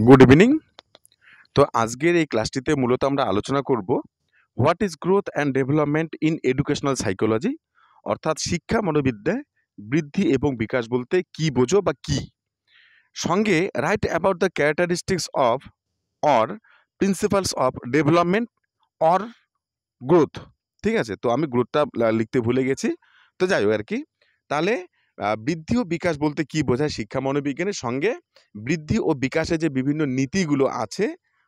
Good evening. তো আজকের এই ক্লাসটিতে মূলত আমরা আলোচনা করব what is growth and development in educational psychology, অর্থাৎ শিক্ষা মনোবিদ্যায় বৃদ্ধি এবং বিকাশ বলতে কি বোঝো বা কি। সঙ্গে right about the characteristics of or principles of development or growth. ঠিক আছে, তো আমি গ্রোথটা লিখতে ভুলে গেছি। তো যাই হোক আর কি। তাহলে বৃদ্ধি ও বিকাশ বলতে কি বোঝায় শিক্ষা মনোবিজ্ঞানের সঙ্গে বৃদ্ধি ও বিকাশে যে বিভিন্ন নীতিগুলো আছে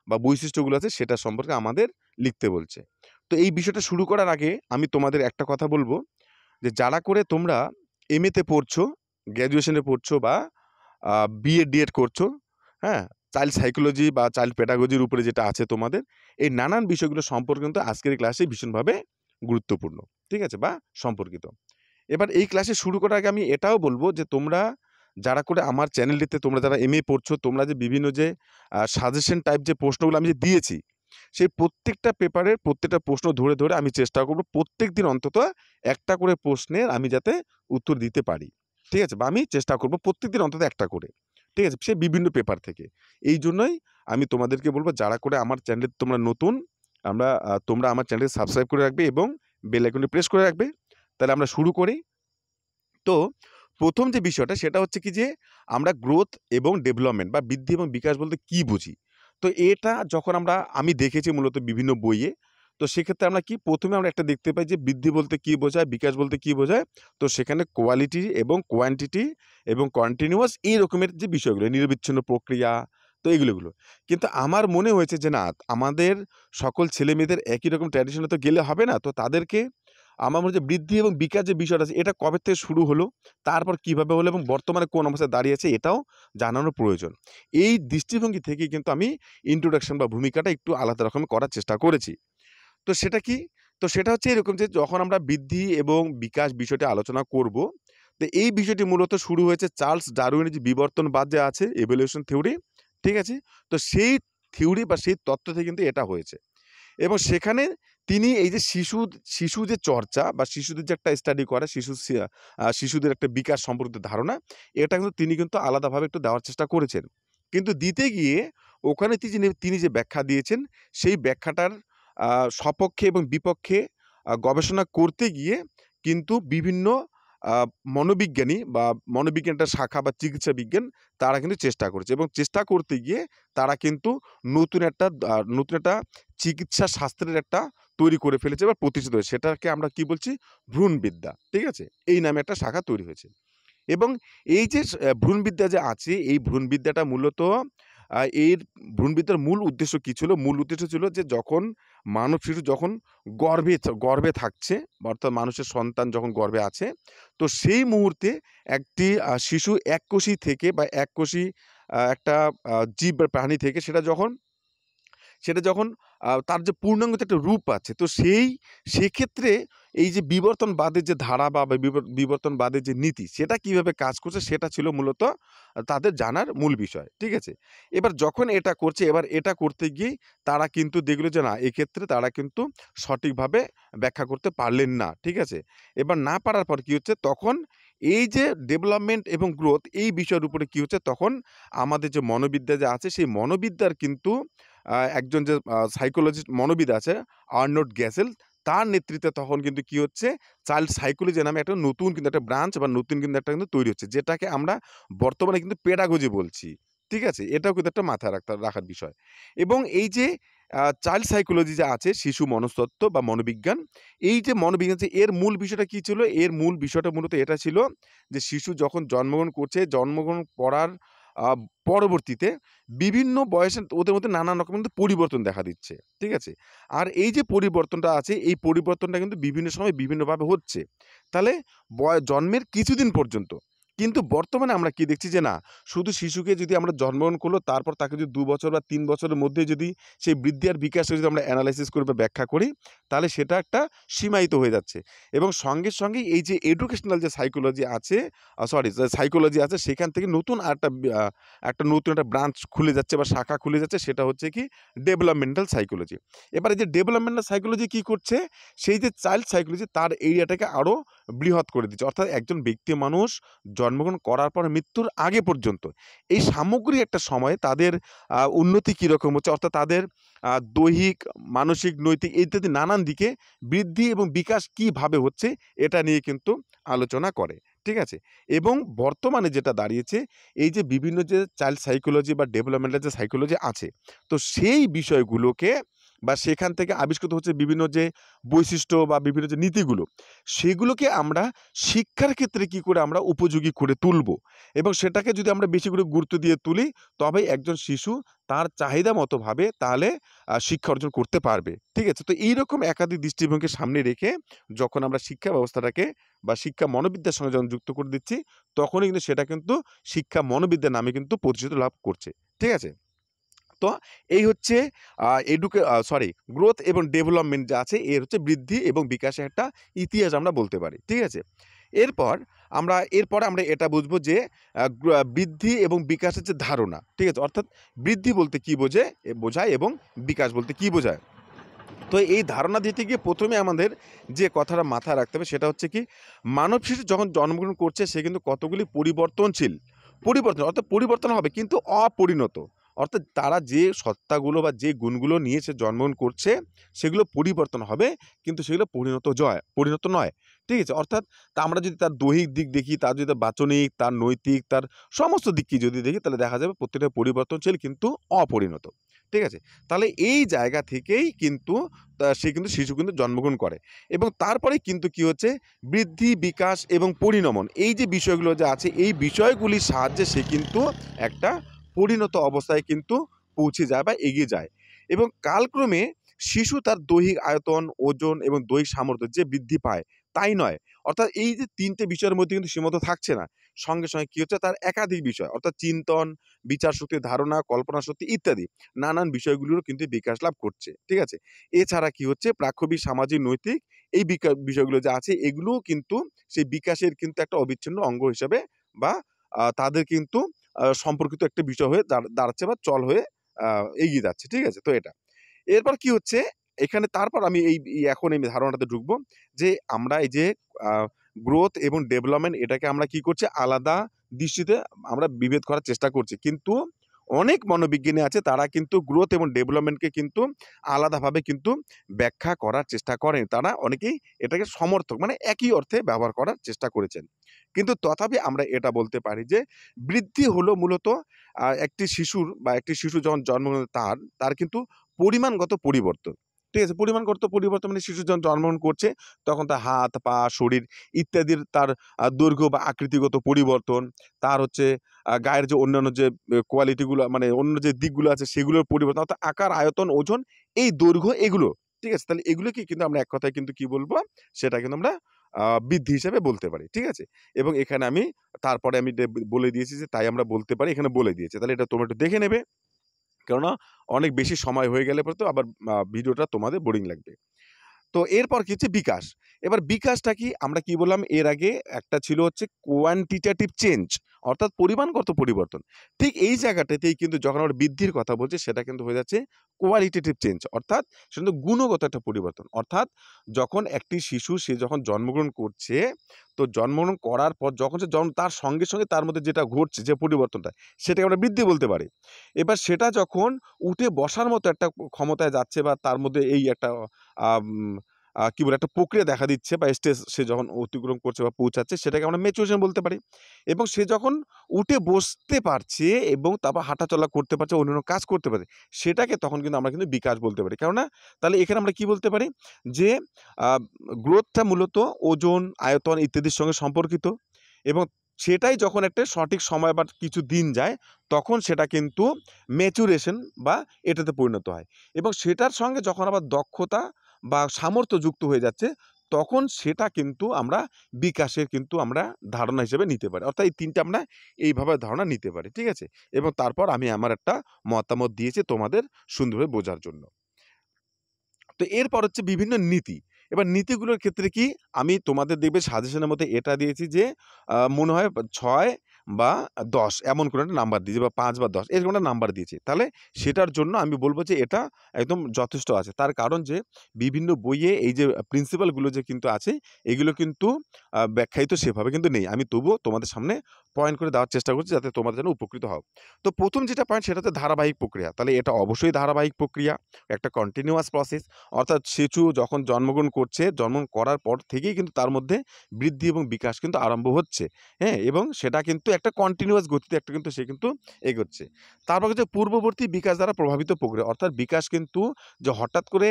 বা বৈশিষ্ট্যগুলো আছে সেটা সম্পর্কে আমাদের লিখতে বলছে। তো এই বিষয়টা শুরু করার আগে আমি তোমাদের একটা কথা বলবো, যে যারা করে তোমরা এমএতে পড়ছো, গ্র্যাজুয়েশনে পড়ছো বা বিএড ডিএড করছো, হ্যাঁ, চাইল্ড সাইকোলজি বা চাইল্ড পেডাগজির উপরে যেটা আছে তোমাদের, এই নানান বিষয়গুলো সম্পর্কে কিন্তু আজকের এই ক্লাসে ভীষণভাবে গুরুত্বপূর্ণ, ঠিক আছে, বা সম্পর্কিত। এবার এই ক্লাসে শুরু করার আগে আমি এটাও বলবো যে তোমরা যারা করে আমার চ্যানেলটিতে তোমরা যারা এমএ পড়ছো, তোমরা যে বিভিন্ন যে সাজেশন টাইপ যে প্রশ্নগুলো আমি যে দিয়েছি, সেই প্রত্যেকটা পেপারের প্রত্যেকটা প্রশ্ন ধরে ধরে আমি চেষ্টা করবো প্রত্যেক দিন অন্তত একটা করে প্রশ্নের আমি যাতে উত্তর দিতে পারি, ঠিক আছে, বা আমি চেষ্টা করবো প্রত্যেক দিন অন্তত একটা করে, ঠিক আছে, সে বিভিন্ন পেপার থেকে। এই জন্যই আমি তোমাদেরকে বলবো যারা করে আমার চ্যানেলে তোমরা নতুন, তোমরা আমার চ্যানেলকে সাবস্ক্রাইব করে রাখবে এবং বেল আইকনটি প্রেস করে রাখবে। তাহলে আমরা শুরু করি। তো প্রথম যে বিষয়টা সেটা হচ্ছে কি, যে আমরা গ্রোথ এবং ডেভেলপমেন্ট বা বৃদ্ধি এবং বিকাশ বলতে কি বুঝি। তো এটা যখন আমি দেখেছি মূলত বিভিন্ন বইয়ে, তো সেক্ষেত্রে আমরা কি প্রথমে আমরা একটা দেখতে পাই যে বৃদ্ধি বলতে কি বোঝায়, বিকাশ বলতে কি বোঝায়। তো সেখানে কোয়ালিটি এবং কোয়ান্টিটি এবং কন্টিনিউয়াস এই রকমের যে বিষয়গুলো, নিরবিচ্ছিন্ন প্রক্রিয়া, তো এগুলো। কিন্তু আমার মনে হয়েছে যে না, আমাদের সকল ছেলেমেয়েদের একই রকম ট্র্যাডিশনে তো গেলে হবে না। তো তাদেরকে আমার মনে হচ্ছে বৃদ্ধি এবং বিকাশ যে বিষয়টা আছে এটা কবে থেকে শুরু হলো, তারপর কিভাবে হলো এবং বর্তমানে কোন অবস্থায় দাঁড়িয়ে আছে এটাও জানানো প্রয়োজন। এই দৃষ্টিভঙ্গি থেকেই কিন্তু আমি ইন্ট্রোডাকশন বা ভূমিকাটা একটু আলাদা রকমের করার চেষ্টা করেছি। তো সেটা কি? তো সেটা হচ্ছে এরকম, যে যখন আমরা বৃদ্ধি এবং বিকাশ বিষয়টি আলোচনা করব, তো এই বিষয়টি মূলত শুরু হয়েছে চার্লস ডারউইনের যে বিবর্তনবাদ যে আছে, এভলিউশন থিওরি, ঠিক আছে? তো সেই থিওরি বা সেই তত্ত্ব থেকে কিন্তু এটা হয়েছে। এবং সেখানে তিনি এই যে শিশু যে চর্চা বা শিশুদের যে একটা স্টাডি করা, শিশুদের একটা বিকাশ সম্পর্কিত ধারণা, এটা কিন্তু তিনি কিন্তু আলাদাভাবে একটু দেওয়ার চেষ্টা করেছেন। কিন্তু দিতে গিয়ে ওখানে তিনি যে ব্যাখ্যা দিয়েছেন, সেই ব্যাখ্যাটার সপক্ষে এবং বিপক্ষে গবেষণা করতে গিয়ে কিন্তু বিভিন্ন আ মনোবিজ্ঞানী বা মনোবিজ্ঞান একটা শাখা বা চিকিৎসা বিজ্ঞান, তারা কিন্তু চেষ্টা করেছে এবং চেষ্টা করতে গিয়ে তারা কিন্তু নতুন একটা চিকিৎসা শাস্ত্রের একটা তৈরি করে ফেলেছে বা প্রতিষ্ঠিত হয়েছে। সেটাকে আমরা কি বলছি? ভ্রূণবিদ্যা। ঠিক আছে? এই নামে একটা শাখা তৈরি হয়েছে। এবং এই যে ভ্রূণবিদ্যা যে আছে, এই ভ্রূণবিদ্যাটা মূলত এর ভ্রূণবিদ্যার মূল উদ্দেশ্য কি ছিল? মূল উদ্দেশ্য ছিল যে যখন মানব শিশু যখন গর্ভে থাকছে, অর্থাৎ মানুষের সন্তান যখন গর্ভে আছে, তো সেই মুহূর্তে একটি শিশু এককোষী থেকে বা এককোষী একটা জীব বা প্রাণী থেকে সেটা যখন তার যে পূর্ণাঙ্গ একটা রূপ আছে, তো সেক্ষেত্রে এই যে বিবর্তনবাদের যে ধারা বা বিবর্তনবাদের যে নীতি, সেটা কিভাবে কাজ করছে সেটা ছিল মূলত তাদের জানার মূল বিষয়। ঠিক আছে? এবার যখন এটা করছে, এবার এটা করতে গিয়েই তারা কিন্তু দেখল যে না, এক্ষেত্রে তারা কিন্তু সঠিকভাবে ব্যাখ্যা করতে পারলেন না। ঠিক আছে? এবার না পারার পর কি হচ্ছে, তখন এই যে ডেভেলপমেন্ট এবং গ্রোথ এই বিষয়ের উপরে কি হচ্ছে, তখন আমাদের যে মনোবিদ্যা যে আছে, সেই মনোবিদ্যার কিন্তু একজন যে সাইকোলজিস্ট মনোবিদ আছে, আর্নল্ড গ্যাসেল, তার নেতৃত্বে তখন কিন্তু কি হচ্ছে, চাইল্ড সাইকোলজি নামে একটা নতুন কিন্তু একটা ব্রাঞ্চ বা নতুন কিন্তু একটা কিন্তু তৈরি হচ্ছে, যেটাকে আমরা বর্তমানে কিন্তু পেডাগজি বলছি। ঠিক আছে? এটাও কিন্তু একটা মাথায় রাখার বিষয়। এবং এই যে চাইল্ড সাইকোলজি যে আছে, শিশু মনস্তত্ত্ব বা মনোবিজ্ঞান, এই যে মনোবিজ্ঞান যে এর মূল বিষয়টা কি ছিল? এর মূল বিষয়টা মূলত এটা ছিল যে শিশু যখন জন্মগ্রহণ করছে, জন্মগ্রহণ করার আ পরবর্তীতে বিভিন্ন বয়সে ওদের মধ্যে নানান রকম কিন্তু পরিবর্তন দেখা দিচ্ছে। ঠিক আছে? আর এই যে পরিবর্তনটা আছে, এই পরিবর্তনটা কিন্তু বিভিন্ন সময় বিভিন্নভাবে হচ্ছে। তাহলে জন্মের কিছুদিন পর্যন্ত। কিন্তু বর্তমানে আমরা কি দেখছি যে না, শুধু শিশুকে যদি আমরা জন্মগ্রহণ করলো, তারপর তাকে যদি ২ বছর বা ৩ বছরের মধ্যে যদি সেই বৃদ্ধি আর বিকাশকে যদি আমরা এনালাইসিস করি বা ব্যাখ্যা করি, তাহলে সেটা একটা সীমায়িত হয়ে যাচ্ছে। এবং সঙ্গেই এই যে এডুকেশনাল যে সাইকোলজি আছে, যে সাইকোলজি আছে, সেখান থেকে নতুন একটা নতুন একটা ব্রাঞ্চ খুলে যাচ্ছে বা শাখা খুলে যাচ্ছে, সেটা হচ্ছে কি ডেভেলপমেন্টাল সাইকোলজি। এবার এই যে ডেভেলপমেন্টাল সাইকোলজি কি করছে, সেই যে চাইল্ড সাইকোলজি তার এরিয়াটাকে আরও বৃহৎ করে দিচ্ছে। অর্থাৎ একজন ব্যক্তি মানুষ জন্মগ্রহণ করার পর মৃত্যুর আগে পর্যন্ত এই সামগ্রিক একটা সময়ে তাদের উন্নতি কীরকম হচ্ছে, অর্থাৎ তাদের দৈহিক, মানসিক, নৈতিক ইত্যাদি নানান দিকে বৃদ্ধি এবং বিকাশ কীভাবে হচ্ছে এটা নিয়ে কিন্তু আলোচনা করে। ঠিক আছে? এবং বর্তমানে যেটা দাঁড়িয়েছে, এই যে বিভিন্ন যে চাইল্ড সাইকোলজি বা ডেভেলপমেন্টাল যে সাইকোলজি আছে, তো সেই বিষয়গুলোকে বা সেখান থেকে আবিষ্কৃত হচ্ছে বিভিন্ন যে বৈশিষ্ট্য বা বিভিন্ন যে নীতিগুলো, সেগুলোকে আমরা শিক্ষার ক্ষেত্রে কি করে আমরা উপযোগী করে তুলবো এবং সেটাকে যদি আমরা বেশি করে গুরুত্ব দিয়ে তুলি, তবেই একজন শিশু তার চাহিদা মতোভাবে তাহলে শিক্ষা অর্জন করতে পারবে। ঠিক আছে? তো এইরকম একাধিক দৃষ্টিভঙ্গি সামনে রেখে যখন আমরা শিক্ষা ব্যবস্থাটাকে বা শিক্ষা মনোবিদ্যার সঙ্গে যখন যুক্ত করে দিচ্ছি, তখনই কিন্তু সেটা কিন্তু শিক্ষা মনোবিদ্যা নামে কিন্তু পরিচিতি লাভ করছে। ঠিক আছে? তো এই হচ্ছে গ্রোথ এবং ডেভেলপমেন্ট যা আছে এর হচ্ছে বৃদ্ধি এবং বিকাশের একটা ইতিহাস আমরা বলতে পারি। ঠিক আছে? এরপরে আমরা এটা বুঝবো যে বৃদ্ধি এবং বিকাশের যে ধারণা, ঠিক আছে? অর্থাৎ বৃদ্ধি বলতে কী বোঝায় এবং বিকাশ বলতে কী বোঝায়? তো এই ধারণা দিতে গিয়ে প্রথমে আমাদের যে কথাটা মাথায় রাখতে হবে সেটা হচ্ছে কি, মানব শিশু যখন জন্মগ্রহণ করছে সে কিন্তু কতগুলি পরিবর্তন অর্থাৎ পরিবর্তন হবে কিন্তু অপরিণত। অর্থাৎ তারা যে সত্তাগুলো বা যে গুণগুলো নিয়ে সে জন্মগ্রহণ করছে সেগুলো পরিবর্তন হবে, কিন্তু সেগুলো পরিণত নয়। ঠিক আছে? অর্থাৎ আমরা যদি তার দৈহিক দিক দেখি, তার যদি তার বাচনিক, তার নৈতিক, তার সমস্ত দিককে যদি দেখি, তাহলে দেখা যাবে প্রত্যেকটা পরিবর্তনশীল কিন্তু অপরিণত। ঠিক আছে? তাহলে এই জায়গা থেকেই কিন্তু শিশু কিন্তু জন্মগ্রহণ করে এবং তারপরে কিন্তু কি হচ্ছে, বৃদ্ধি, বিকাশ এবং পরিণমন এই যে বিষয়গুলো যে আছে, এই বিষয়গুলির সাহায্যে সে কিন্তু একটা পরিণত অবস্থায় কিন্তু পৌঁছে যায় বা এগিয়ে যায় এবং কালক্রমে শিশু তার দৈহিক আয়তন, ওজন এবং দৈহিক সামর্থ্য যে বৃদ্ধি পায় তাই নয়। অর্থাৎ এই যে ৩ টে বিষয়ের মধ্যে কিন্তু সীমাবদ্ধ থাকছে না। সঙ্গে কি হচ্ছে, তার একাধিক বিষয় অর্থাৎ চিন্তন, বিচারশক্তি, ধারণা, কল্পনা শক্তি ইত্যাদি নানান বিষয়গুলোরও কিন্তু বিকাশ লাভ করছে। ঠিক আছে? এছাড়া কি হচ্ছে, প্রাক্ষবিক, সামাজিক, নৈতিক এই বিষয়গুলো যা আছে এগুলোও কিন্তু সেই বিকাশের কিন্তু একটা অবিচ্ছিন্ন অঙ্গ হিসাবে বা তাদের কিন্তু সম্পর্কিত একটা বিষয় হয়ে দাঁড়াচ্ছে বা চল হয়ে এগিয়ে যাচ্ছে। ঠিক আছে? তো এটা। এরপর কি হচ্ছে, এখানে তারপর আমি এখন এই ধারণাটাতে ঢুকবো যে আমরা এই যে আ গ্রোথ এবং ডেভেলপমেন্ট এটাকে আমরা কি করছি, আলাদা দৃষ্টিতে আমরা বিভেদ করার চেষ্টা করছি। কিন্তু অনেক মনোবিজ্ঞানী আছে তারা কিন্তু গ্রোথ এবং ডেভেলপমেন্টকে কিন্তু আলাদাভাবে কিন্তু ব্যাখ্যা করার চেষ্টা করেন। তারা অনেকেই এটাকে সমর্থক মানে একই অর্থে ব্যবহার করার চেষ্টা করেছেন। কিন্তু তথাপি আমরা এটা বলতে পারি যে বৃদ্ধি হলো মূলত একটি শিশু যখন জন্মগ্রহণ তার কিন্তু পরিমাণগত পরিবর্তন। ঠিক আছে? পরিমাণগত পরিবর্তন মানে শিশু যখন জন্মগ্রহণ করছে তখন তার হাত, পা, শরীর ইত্যাদির তার দৈর্ঘ্য বা আকৃতিগত পরিবর্তন, তার হচ্ছে গায়ের যে অন্যান্য যে কোয়ালিটিগুলো মানে অন্য যে দিকগুলো আছে সেগুলোর পরিবর্তন, অর্থাৎ আকার, আয়তন, ওজন, এই দৈর্ঘ্য এগুলো। ঠিক আছে? তাহলে এগুলোকে কিন্তু আমরা এক কথায় কিন্তু কি বলবো? সেটা কিন্তু আমরা বৃদ্ধি হিসেবে বলতে পারি। ঠিক আছে? এবং এখানে তারপরে আমি বলে দিয়েছি যে তাই আমরা বলতে পারি, এখানে বলে দিয়েছি। তাহলে এটা তোমরা একটু দেখে নেবে। কেননা অনেক বেশি সময় হয়ে গেলে পরে তো আবার ভিডিওটা তোমাদের বোরিং লাগবে। তো এরপর কি হচ্ছে, বিকাশ। এবার বিকাশটা কি? আমরা কি বললাম এর আগে, একটা ছিল হচ্ছে কোয়ান্টিটেটিভ চেঞ্জ অর্থাৎ পরিমাণগত পরিবর্তন। ঠিক এই জায়গাটাতেই কিন্তু যখন আমরা বৃদ্ধির কথা বলছি সেটা কিন্তু হয়ে যাচ্ছে কোয়ালিটেটিভ চেঞ্জ অর্থাৎ সেটা কিন্তু গুণগত একটা পরিবর্তন। অর্থাৎ যখন একটি শিশু সে যখন জন্মগ্রহণ করছে, তো জন্মগ্রহণ করার পর যখন সে তার সঙ্গে তার মধ্যে যেটা ঘটছে যে পরিবর্তনটা, সেটাকে আমরা বৃদ্ধি বলতে পারি। এবার সেটা যখন উঠে বসার মতো একটা ক্ষমতায় যাচ্ছে বা তার মধ্যে এই একটা আম কি বলে একটা প্রক্রিয়া দেখা দিচ্ছে বা স্টেজ সে যখন অতিক্রম করছে বা পৌঁছাচ্ছে সেটাকে আমরা ম্যাচুরেশন বলতে পারি। এবং সে যখন উঠে বসতে পারছে এবং তারপর হাঁটাচলা করতে পারছে, অন্যান্য কাজ করতে পারছে, সেটাকে তখন কিন্তু আমরা কিন্তু বিকাশ বলতে পারি। কেননা তাহলে এখানে আমরা কি বলতে পারি যে আ গ্রোথটা মূলত ওজন, আয়তন ইত্যাদির সঙ্গে সম্পর্কিত এবং সেটাই যখন একটা সঠিক সময় বা কিছু দিন যায় তখন সেটা কিন্তু ম্যাচুরেশন বা এটাতে পরিণত হয় এবং সেটার সঙ্গে যখন আবার দক্ষতা বা সামর্থ্য যুক্ত হয়ে যাচ্ছে, তখন সেটা কিন্তু আমরা বিকাশের কিন্তু আমরা ধারণা হিসেবে নিতে পারি। অর্থাৎ এই ৩ টা আমরা এইভাবে ধারণা নিতে পারি। ঠিক আছে? এবং তারপর আমি আমার একটা মতামত দিয়েছি তোমাদের সুন্দরভাবে বোঝার জন্য। তো এরপর হচ্ছে বিভিন্ন নীতি। এবার নীতিগুলোর ক্ষেত্রে কি আমি তোমাদের দেখবে সাজেশনের মধ্যে এটা দিয়েছি যে মনে হয় ৬ বা 10 এমন কোনো একটা নাম্বার দিয়েছে, বা 5 বা 10 এরকম একটা নাম্বার দিয়েছে। তাহলে সেটার জন্য আমি বলব যে এটা একদম যথেষ্ট আছে। তার কারণ যে বিভিন্ন বইয়ে এই যে প্রিন্সিপাল গুলো যে কিন্তু আছে, এগুলো কিন্তু ব্যাখ্যায়িত সেভাবে কিন্তু নেই। আমি তবুও তোমাদের সামনে পয়েন্ট করে দেওয়ার চেষ্টা করছি যাতে তোমরা যেন উপকৃত হও। তো ১ম যেটা পয়েন্ট সেটা হচ্ছে ধারাবাহিক প্রক্রিয়া। তাহলে এটা অবশ্যই ধারাবাহিক প্রক্রিয়া, একটা কন্টিনিউয়াস প্রসেস। অর্থাৎ শিশু যখন জন্মগ্রহণ করছে, জন্মগ্রহণ করার পর থেকেই কিন্তু তার মধ্যে বৃদ্ধি এবং বিকাশ কিন্তু আরম্ভ হচ্ছে। হ্যাঁ? এবং সেটা কিন্তু একটা কন্টিনিউয়াস গতিতে একটা কিন্তু সে কিন্তু এগোচ্ছে। তারপর হচ্ছে পূর্ববর্তী বিকাশ দ্বারা প্রভাবিত প্রক্রিয়া। অর্থাৎ বিকাশ কিন্তু যে হঠাৎ করে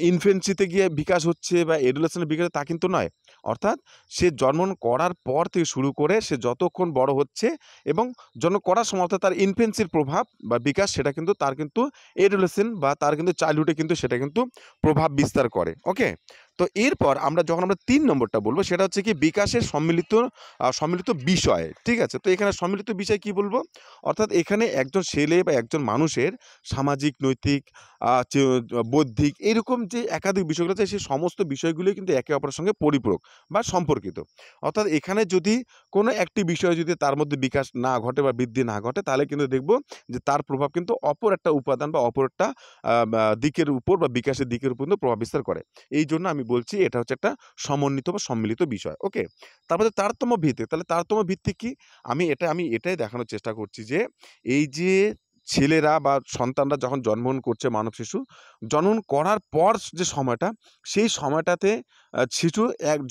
ইনফেন্সিতে গিয়ে বিকাশ হচ্ছে বা এডোলেসেন্ট বিকাশ তা কিন্তু নয়। অর্থাৎ সে জন্মগ্রহণ করার পর থেকে শুরু করে সে যতক্ষণ বড় হচ্ছে এবং জন্ম করার সময় অর্থাৎ তার ইনফেন্সির প্রভাব বা বিকাশ সেটা কিন্তু তার কিন্তু এডোলেসেন্ট বা তার কিন্তু চাইল্ডহুডে কিন্তু সেটা কিন্তু প্রভাব বিস্তার করে। ওকে? তো এরপর যখন আমরা ৩ নম্বরটা বলব সেটা হচ্ছে কি বিকাশের সম্মিলিত বিষয়। ঠিক আছে? তো এখানে সম্মিলিত বিষয় কি বলব? অর্থাৎ এখানে একজন ছেলে বা একজন মানুষের সামাজিক, নৈতিক, বৌদ্ধিক এরকম যে একাধিক বিষয়গুলো আছে সেই সমস্ত বিষয়গুলোই কিন্তু একে অপরের সঙ্গে পরিপূরক বা সম্পর্কিত। অর্থাৎ এখানে যদি কোনো একটি বিষয় যদি তার মধ্যে বিকাশ না ঘটে বা বৃদ্ধি না ঘটে তাহলে কিন্তু দেখব যে তার প্রভাব কিন্তু অপর একটা উপাদান বা অপর একটা দিকের উপর বা বিকাশের দিকের উপর কিন্তু প্রভাব বিস্তার করে। এইজন্য আমি বলছি এটা হচ্ছে একটা সমন্বিত বা সম্মিলিত বিষয়। ওকে? তারপরে তারতম্য ভিত্তিক। তাহলে তারতম্য ভিত্তিক কি? আমি এটাই দেখানোর চেষ্টা করছি যে এই যে ছেলেরা বা সন্তানরা যখন জন্মগ্রহণ করছে মানব শিশু, জন্মগ্রহণ করার পর যে সময়টা, সেই সময়টাতে শিশু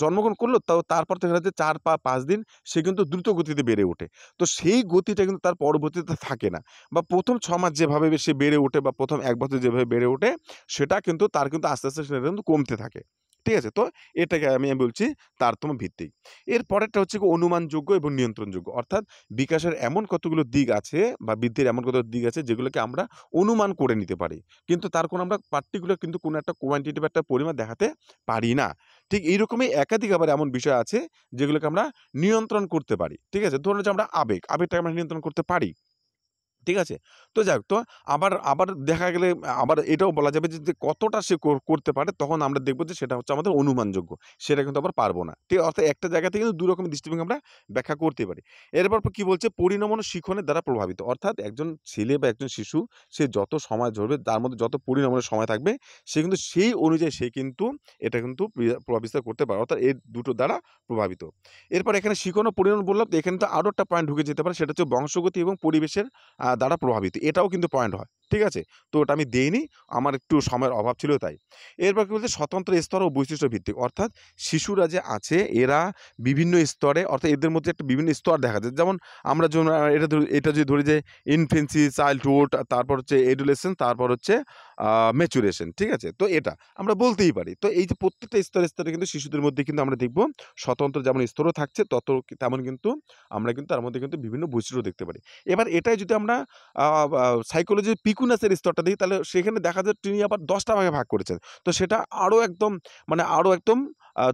জন্মগ্রহণ করলো তাও তারপর থেকে হচ্ছে ৪ বা ৫ দিন সে কিন্তু দ্রুত গতিতে বেড়ে ওঠে। তো সেই গতিটা কিন্তু তার পরবর্তীতে থাকে না। বা ১ম ৬ মাস যেভাবে সে বেড়ে ওঠে বা ১ম ১ বছর যেভাবে বেড়ে ওঠে, সেটা কিন্তু তার কিন্তু আস্তে, আস্তে সেটা কিন্তু কমতে থাকে। ঠিক আছে? তো এটাকে আমি বলছি তারতম্য ভিত্তিক। এর পরেরটা হচ্ছে গিয়ে অনুমানযোগ্য এবং নিয়ন্ত্রণযোগ্য। অর্থাৎ বিকাশের এমন কতগুলো দিক আছে বা বৃদ্ধির এমন কত দিক আছে যেগুলোকে আমরা অনুমান করে নিতে পারি। কিন্তু তার কোনো আমরা পার্টিকুলার কিন্তু কোনো একটা কোয়ান্টিটি বা একটা পরিমাণ দেখাতে পারি না। ঠিক এইরকমই একাধিক আবার এমন বিষয় আছে যেগুলোকে আমরা নিয়ন্ত্রণ করতে পারি। ঠিক আছে? ধরুন যে আমরা আবেগটাকে আমরা নিয়ন্ত্রণ করতে পারি। ঠিক আছে? তো যাই হোক, তো আবার দেখা গেলে আবার এটাও বলা যাবে যে কতটা সে করতে পারে তখন আমরা দেখব যে সেটা হচ্ছে আমাদের অনুমানযোগ্য। সেটা কিন্তু আবার পারব না। ঠিক অর্থাৎ একটা জায়গা থেকে কিন্তু ২ রকমের দৃষ্টিভঙ্গি আমরা ব্যাখ্যা করতে পারি। এরপর কি বলছে পরিণমন ও শিখনের দ্বারা প্রভাবিত। অর্থাৎ একজন ছেলে বা একজন শিশু সে যত সময় ধরবে তার মধ্যে যত পরিণমনের সময় থাকবে সে কিন্তু সেই অনুযায়ী সে কিন্তু এটা কিন্তু প্রভাব বিস্তার করতে পারে। অর্থাৎ এই দুটো দ্বারা প্রভাবিত। এরপর এখানে শিখন ও পরিণমন বললাম তো এখানে তো আরো একটা পয়েন্ট ঢুকে যেতে পারে সেটা হচ্ছে বংশগতি এবং পরিবেশের দ্বারা প্রভাবিত। এটাও কিন্তু পয়েন্ট হয়। ঠিক আছে? তো ওটা আমি দেইনি। আমার একটু সময়ের অভাব ছিল তাই। এরপর কি বলছে স্বতন্ত্র স্তর ও বৈশিষ্ট্য ভিত্তিক। অর্থাৎ শিশুরা যে আছে এরা বিভিন্ন স্তরে অর্থাৎ এদের মধ্যে একটা বিভিন্ন স্তর দেখা যায়। যেমন আমরা যেমন এটা যদি ধরি যে ইনফেন্সি, চাইল্ডহুড তারপর হচ্ছে এডোলেসেন্স তারপর হচ্ছে ম্যাচুরেশন। ঠিক আছে? তো এটা আমরা বলতেই পারি। তো এই যে প্রত্যেকটা স্তরে কিন্তু শিশুদের মধ্যে কিন্তু আমরা দেখব স্বতন্ত্র যেমন স্তরও থাকছে তেমন কিন্তু আমরা কিন্তু তার মধ্যে কিন্তু বিভিন্ন বৈশিষ্ট্য দেখতে পারি। এবার এটাই যদি আমরা আ আ সাইকোলজির পিকুনেসের স্তরটা দেখি তাহলে সেখানে দেখা যায় তিনি আবার ১০ টা ভাগে ভাগ করেছেন। তো সেটা আরো একদম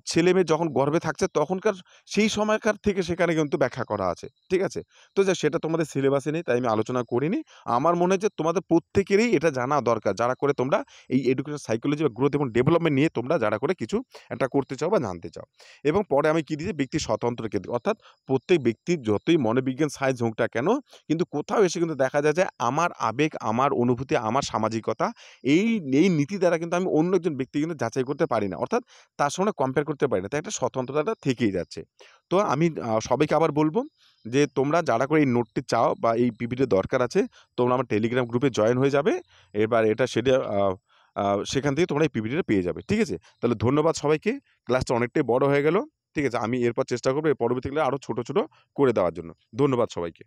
ছেলেমেয়ে যখন গর্ভে থাকছে তখনকার সেই সময়কার থেকে সেখানে কিন্তু ব্যাখ্যা করা আছে। ঠিক আছে? তো সেটা তোমাদের সিলেবাসে নেই তাই আমি আলোচনা করিনি। আমার মনে হয় যে তোমাদের প্রত্যেকেরই এটা জানা দরকার। যারা করে তোমরা এই এডুকেশন সাইকোলজি বা গ্রোথ এবং ডেভেলপমেন্ট নিয়ে তোমরা যারা করে কিছু একটা করতে চাও বা জানতে চাও। এবং পরে আমি কি দিয়েছি ব্যক্তির স্বতন্ত্র কেন্দ্রিক। অর্থাৎ প্রত্যেক ব্যক্তির যতই মনোবিজ্ঞান সায়েন্স হোক না কেন কিন্তু কোথাও এসে কিন্তু দেখা যায় যে আমার আবেগ, আমার অনুভূতি, আমার সামাজিকতা এই এই নীতি দ্বারা কিন্তু আমি অন্য একজন ব্যক্তি কিন্তু যাচাই করতে পারি না। অর্থাৎ তার সঙ্গে কম্পেয়ার করতে পারি না। তাই একটা স্বতন্ত্রতাটা থেকেই যাচ্ছে। তো আমি সবাইকে আবার বলব যে তোমরা যারা করে এই নোটটি চাও বা এই পিপিটির দরকার আছে তোমরা আমার টেলিগ্রাম গ্রুপে জয়েন হয়ে যাবে। এবার সেটা আ আ সেখান থেকে তোমরা এই পিপিটিটা পেয়ে যাবে। ঠিক আছে? তাহলে ধন্যবাদ সবাইকে। ক্লাসটা অনেকটাই বড় হয়ে গেল। ঠিক আছে? আমি এরপর চেষ্টা করব এর পরবর্তী ক্লাসে আরো ছোট, ছোট করে দেওয়ার জন্য। ধন্যবাদ সবাইকে।